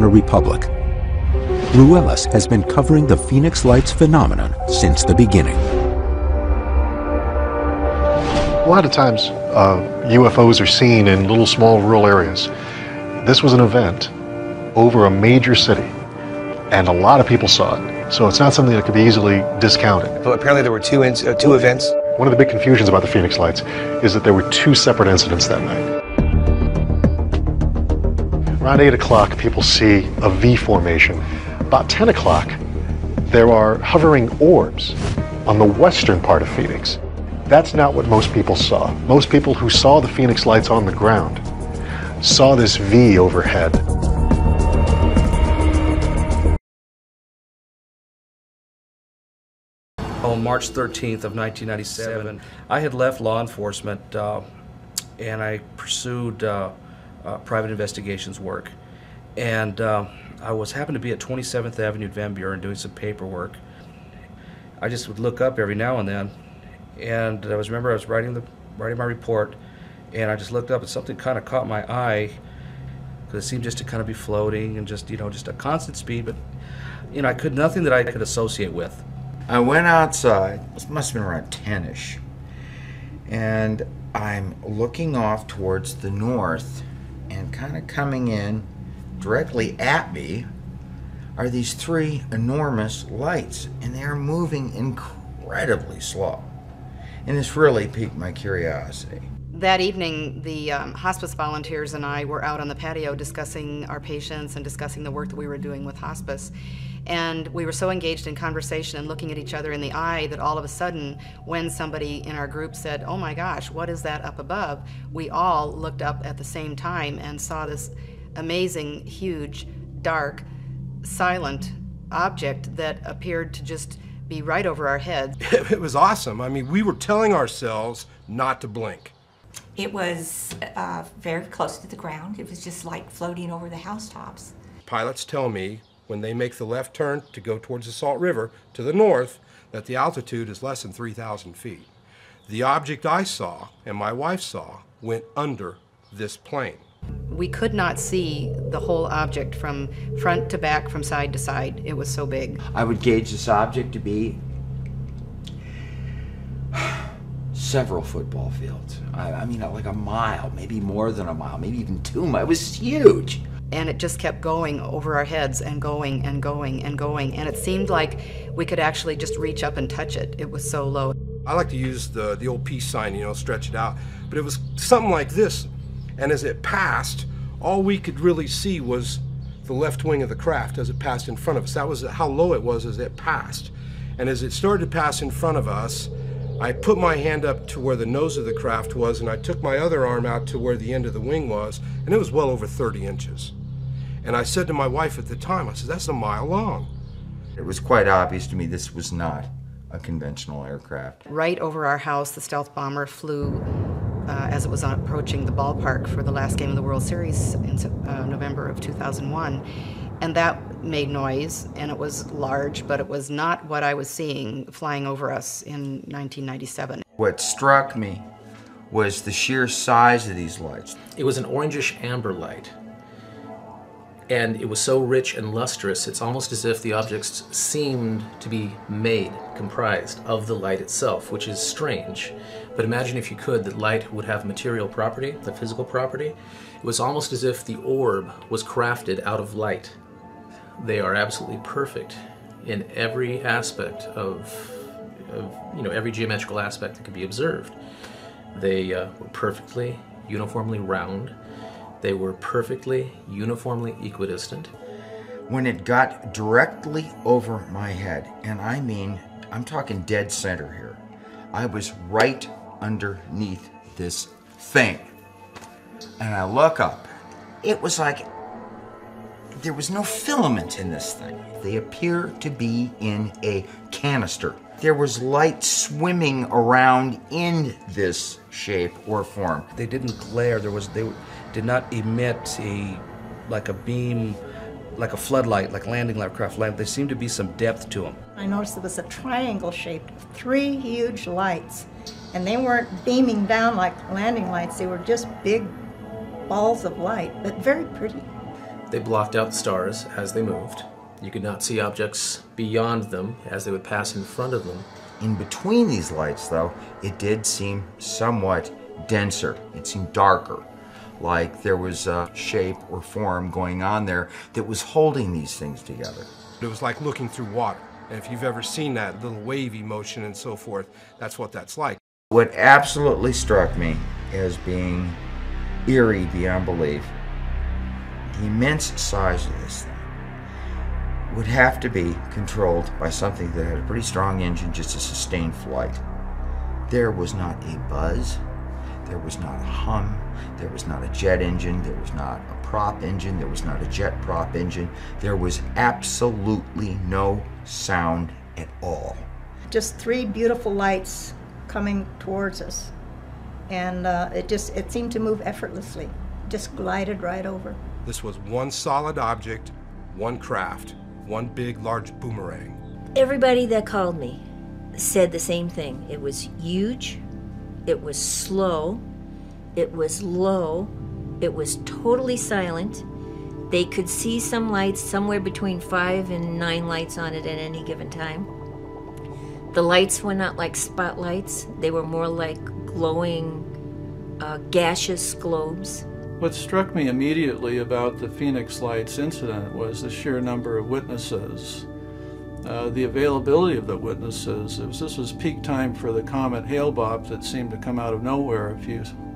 Banana Republic. Ruelas has been covering the Phoenix Lights phenomenon since the beginning. A lot of times, UFOs are seen in little small rural areas. This was an event over a major city, and a lot of people saw it. So it's not something that could be easily discounted. But apparently there were two events. One of the big confusions about the Phoenix Lights is that there were two separate incidents that night. Around 8 o'clock, people see a V formation. About 10 o'clock, there are hovering orbs on the western part of Phoenix. That's not what most people saw. Most people who saw the Phoenix Lights on the ground saw this V overhead. On March 13th of 1997, I had left law enforcement and I pursued private investigations work. And I happened to be at 27th Avenue Van Buren doing some paperwork. I just would look up every now and then, and I was writing my report, and I just looked up and something kind of caught my eye, because it seemed just to kind of be floating and just, just a constant speed, but nothing that I could associate with. I went outside, it must have been around 10-ish, and I'm looking off towards the north, and kind of coming in directly at me are these three enormous lights, and they are moving incredibly slow. And this really piqued my curiosity. That evening, the hospice volunteers and I were out on the patio discussing our patients and discussing the work that we were doing with hospice. And we were so engaged in conversation and looking at each other in the eye that all of a sudden, when somebody in our group said, "Oh my gosh, what is that up above?" we all looked up at the same time and saw this amazing, huge, dark, silent object that appeared to just be right over our heads. It was awesome. I mean, we were telling ourselves not to blink. It was very close to the ground. It was just like floating over the housetops. Pilots tell me when they make the left turn to go towards the Salt River to the north that the altitude is less than 3,000 feet. The object I saw and my wife saw went under this plane. We could not see the whole object from front to back, from side to side. It was so big. I would gauge this object to be several football fields. I mean, like a mile, maybe more than a mile, maybe even 2 miles. It was huge. And it just kept going over our heads and going and going and going. And it seemed like we could actually just reach up and touch it. It was so low. I like to use the old peace sign, stretch it out. But it was something like this. And as it passed, all we could really see was the left wing of the craft as it passed in front of us. That was how low it was as it passed. And as it started to pass in front of us, I put my hand up to where the nose of the craft was, and I took my other arm out to where the end of the wing was, and it was well over 30 inches. And I said to my wife at the time, I said, "That's a mile long." It was quite obvious to me this was not a conventional aircraft. Right over our house, the stealth bomber flew as it was approaching the ballpark for the last game of the World Series in November of 2001. And that made noise, and it was large, but it was not what I was seeing flying over us in 1997. What struck me was the sheer size of these lights. It was an orangish amber light, and it was so rich and lustrous, it's almost as if the objects seemed to be comprised of the light itself, which is strange. But imagine, if you could, that light would have material property, the physical property. It was almost as if the orb was crafted out of light. They are absolutely perfect in every aspect of every geometrical aspect that could be observed. They were perfectly, uniformly round. They were perfectly, uniformly equidistant. When it got directly over my head, and I mean, I'm talking dead center here, I was right underneath this thing. And I look up. It was like there was no filament in this thing. They appear to be in a canister. There was light swimming around in this shape or form. They didn't glare. They did not emit like a beam, like a floodlight, like landing aircraft lamp. There seemed to be some depth to them. I noticed there was a triangle shaped, 3 huge lights, and they weren't beaming down like landing lights. They were just big balls of light, but very pretty. They blocked out the stars as they moved. You could not see objects beyond them as they would pass in front of them. In between these lights, though, it did seem somewhat denser. It seemed darker, like there was a shape or form going on there that was holding these things together. It was like looking through water. And if you've ever seen that little wavy motion and so forth, that's what that's like. What absolutely struck me as being eerie beyond belief, the immense size of this thing would have to be controlled by something that had a pretty strong engine just to sustain flight. There was not a buzz, there was not a hum, there was not a jet engine, there was not a prop engine, there was not a jet prop engine. There was absolutely no sound at all. Just three beautiful lights coming towards us. And it seemed to move effortlessly, just glided right over. This was one solid object, one craft, one big, large boomerang. Everybody that called me said the same thing. It was huge, it was slow, it was low, it was totally silent. They could see some lights, somewhere between 5 and 9 lights on it at any given time. The lights were not like spotlights, they were more like glowing, gaseous globes. What struck me immediately about the Phoenix Lights incident was the sheer number of witnesses. The availability of the witnesses. This was peak time for the comet Hale-Bopp that seemed to come out of nowhere a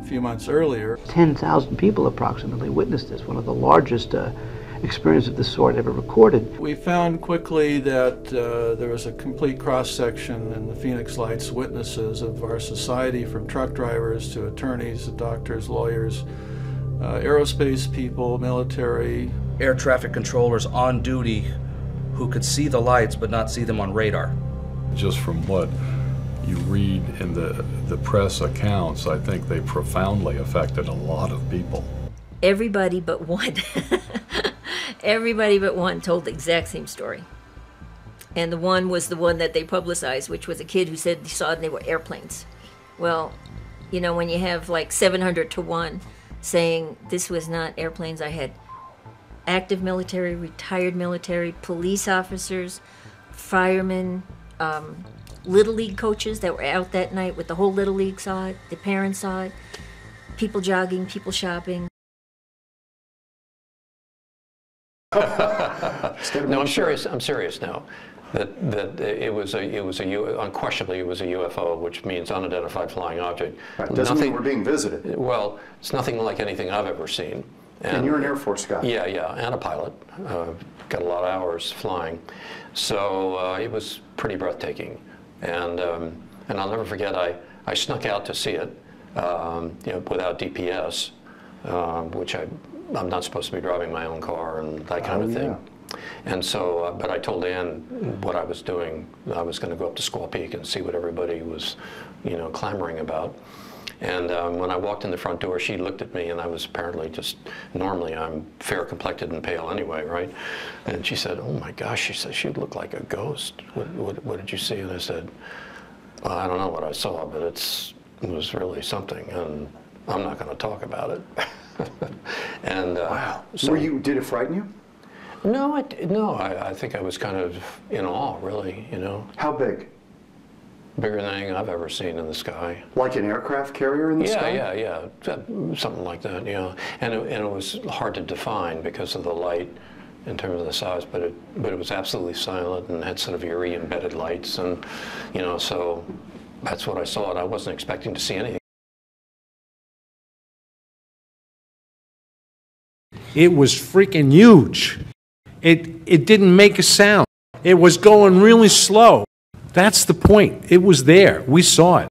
few months earlier. 10,000 people approximately witnessed this, one of the largest experiences of this sort ever recorded. We found quickly that there was a complete cross-section in the Phoenix Lights witnesses of our society, from truck drivers to attorneys, to doctors, lawyers, aerospace people, military. Air traffic controllers on duty who could see the lights but not see them on radar. Just from what you read in the press accounts, I think they profoundly affected a lot of people. Everybody but one. Everybody but one told the exact same story. And the one was the one that they publicized, which was a kid who said he saw it and they were airplanes. Well, you know, when you have like 700 to 1 saying this was not airplanes, I had active military, retired military, police officers, firemen, Little League coaches that were out that night with the whole Little League saw it, the parents saw it, people jogging, people shopping. No, I'm serious now. That it was unquestionably it was a UFO, which means unidentified flying object. Right. Doesn't mean we're being visited. Well, it's nothing like anything I've ever seen. And you're an Air Force guy. Yeah, and a pilot. Got a lot of hours flying, so it was pretty breathtaking. And I'll never forget. I snuck out to see it, without DPS, which I'm not supposed to be driving my own car and that kind of thing. Yeah. And so, but I told Ann what I was doing. I was going to go up to Squaw Peak and see what everybody was, clamoring about. And when I walked in the front door, she looked at me, and I was apparently normally I'm fair complected and pale anyway, right? And she said, "Oh my gosh," she said, "she looked like a ghost. What did you see?" And I said, "Well, I don't know what I saw, but it was really something, and I'm not going to talk about it." And wow. So, did it frighten you? No, I think I was kind of in awe, really, How big? Bigger than anything I've ever seen in the sky. Like an aircraft carrier in the sky? Yeah, something like that, yeah. And it was hard to define because of the light in terms of the size, but it was absolutely silent and had sort of eerie embedded lights, and so that's what I saw, and I wasn't expecting to see anything. It was freaking huge. It didn't make a sound. It was going really slow. That's the point. It was there. We saw it.